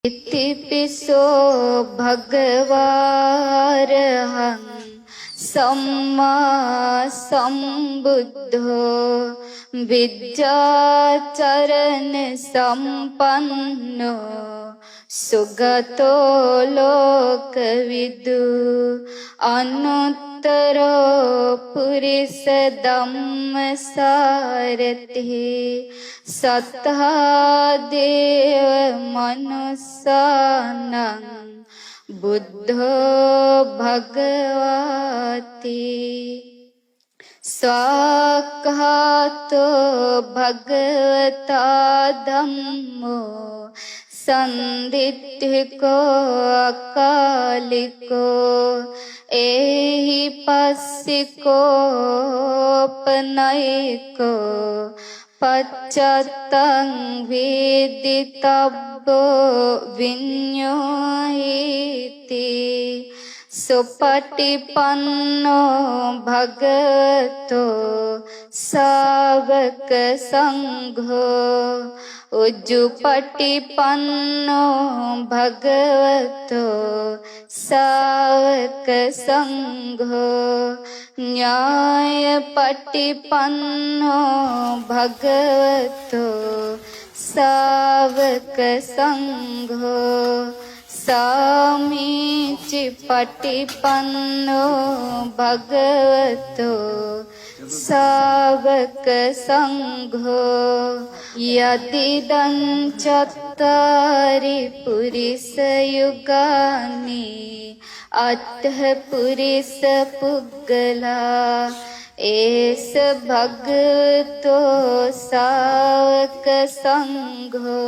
इतिपिसो भगवारहं सम्मा सम्बुद्धो विद्याचरण संपन्नो सुगतो लोकविदु अनुत्तरो पुरुष धम्मसारथिः सत्ता देव मनुष्यानां बुद्धो भगवति स्वाक्खातो भगवता धम्मो संदिट्ठिको अकालिको एहि पस्सिको पनयिको पश्चातं वेदितव्यो विඤ्ඤोहिति सुपटिपन्नो भगवतो सावक संघो उज्जुपटिपन्नो भगवतो सावक संघो न्यायपटिपन्नो भगवतो सावक संघो सामीचिपटिपन्नो भगवतो सावक संघो यदिदं चत्वारि पुरुषयुगानि अतः पुरुष पुग्गला एष भगवतो सावक संघो।